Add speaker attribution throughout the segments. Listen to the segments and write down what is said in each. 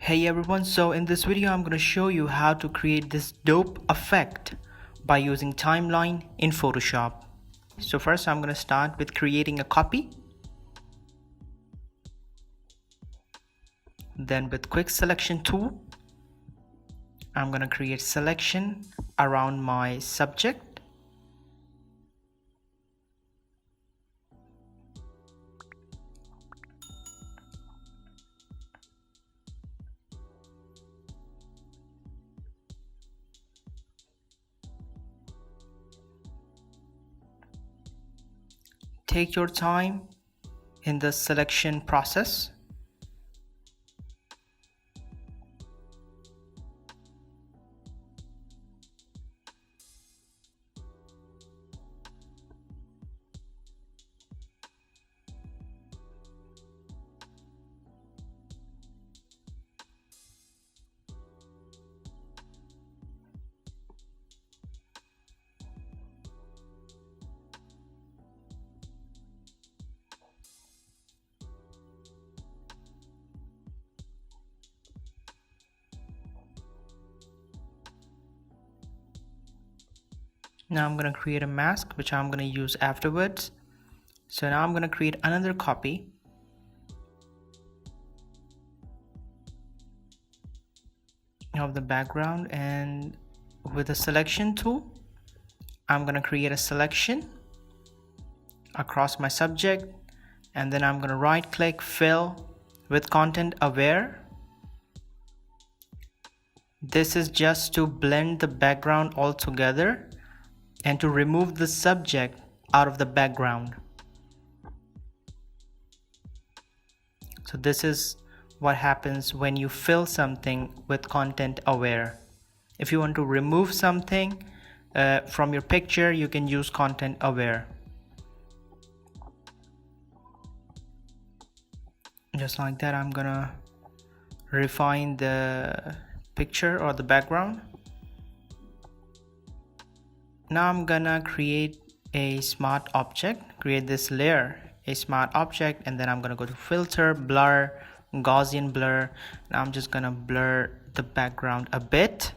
Speaker 1: Hey everyone, so in this video I'm going to show you how to create this dope effect by using timeline in Photoshop. So first I'm going to start with creating a copy. Then with quick selection tool, I'm going to create selection around my subject. Take your time in the selection process. Now I'm going to create a mask which I'm going to use afterwards. So now I'm going to create another copy. Of the background, and with the selection tool I'm going to create a selection across my subject, and then I'm going to right click fill with content aware. This is just to blend the background all together and to remove the subject out of the background. So this is what happens when you fill something with content aware. If you want to remove something from your picture, you can use content aware. Just like that, I'm gonna refine the picture or the background. Now I'm gonna create a smart object, create this layer, a smart object, and then I'm gonna go to filter, blur, Gaussian blur. Now I'm just gonna blur the background a bit.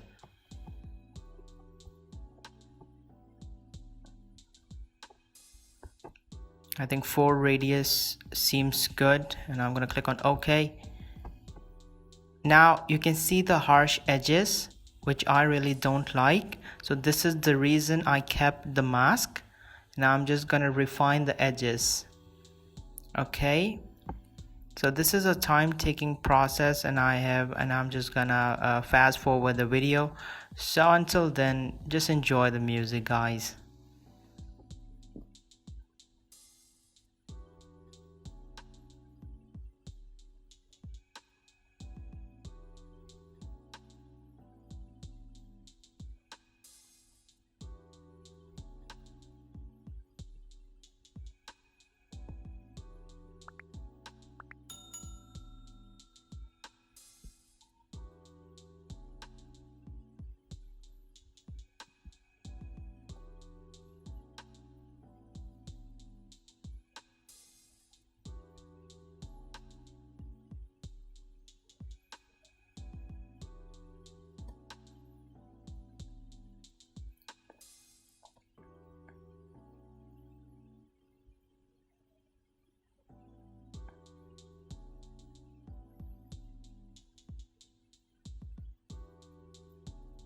Speaker 1: I think 4 radius seems good, and I'm gonna click on OK. Now you can see the harsh edges, which I really don't like. So this is the reason I kept the mask. Now I'm just gonna refine the edges. Okay. So this is a time-taking process, and I'm just gonna fast forward the video. So until then, just enjoy the music, guys.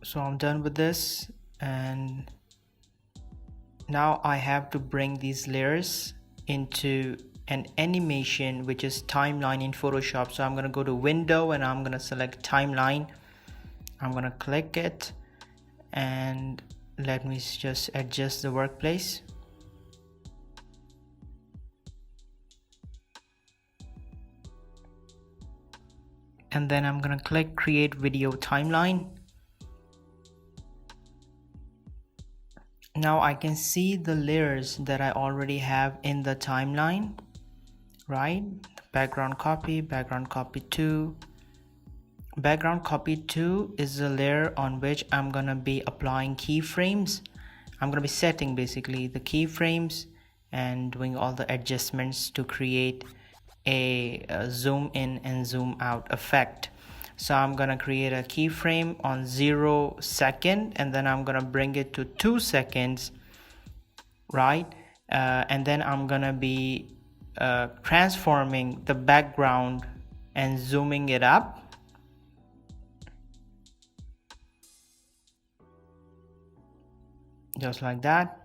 Speaker 1: So I'm done with this, and now I have to bring these layers into an animation which is timeline in Photoshop. So I'm going to go to window and I'm going to select timeline. I'm going to click it, and let me just adjust the workplace. And then I'm going to click create video timeline. Now I can see the layers that I already have in the timeline, right? Background copy 2. Background copy 2 is the layer on which I'm gonna be applying keyframes. I'm gonna be setting basically the keyframes and doing all the adjustments to create a zoom in and zoom out effect. So I'm gonna create a keyframe on 0 second, and then I'm gonna bring it to 2 seconds, right? And then I'm gonna be transforming the background and zooming it up. Just like that.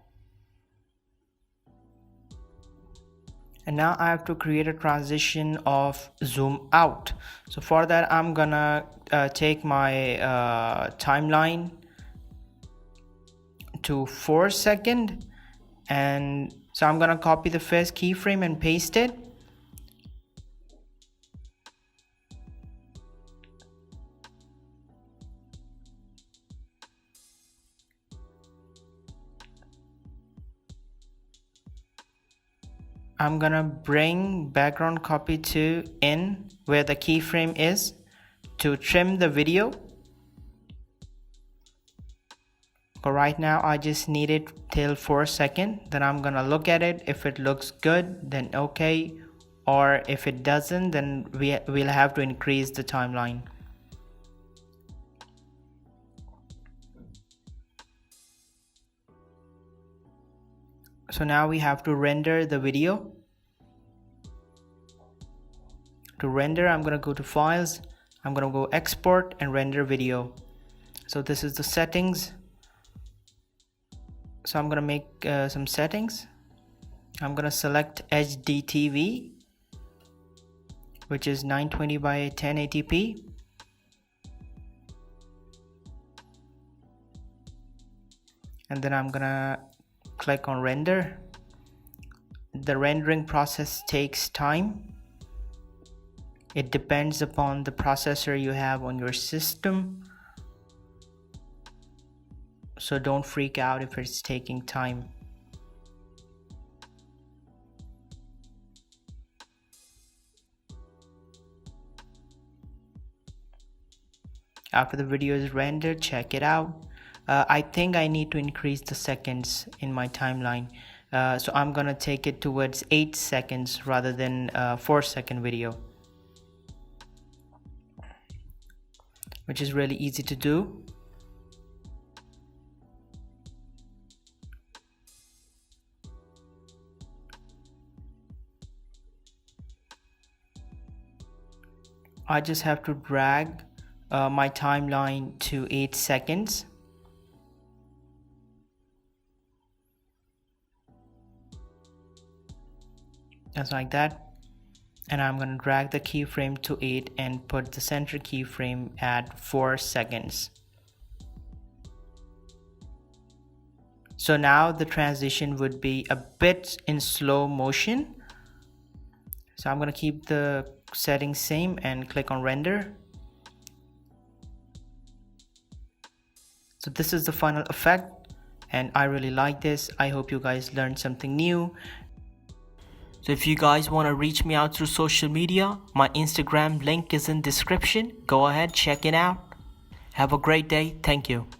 Speaker 1: And now I have to create a transition of zoom out. So for that, I'm gonna take my timeline to 4 second, and so I'm gonna copy the first keyframe and paste it. I'm gonna bring background copy to in where the keyframe is to trim the video. But right now I just need it till 4 seconds. Then I'm gonna look at it. If it looks good, then okay, or if it doesn't, then we'll have to increase the timeline. So now we have to render the video. To render, I'm gonna go to files, I'm gonna go export and render video. So this is the settings. So I'm gonna make some settings. I'm gonna select HDTV, which is 920 by 1080p. And then I'm gonna click on render. The rendering process takes time. It depends upon the processor you have on your system. So don't freak out if it's taking time. After the video is rendered, check it out. I think I need to increase the seconds in my timeline. So I'm gonna take it towards 8 seconds rather than 4-second video, which is really easy to do. I just have to drag my timeline to 8 seconds. Just like that. And I'm going to drag the keyframe to 8 and put the center keyframe at 4 seconds. So now the transition would be a bit in slow motion. So I'm going to keep the settings same and click on render. So this is the final effect, and I really like this. I hope you guys learned something new. So if you guys want to reach me out through social media, my Instagram link is in description. Go ahead, check it out. Have a great day. Thank you.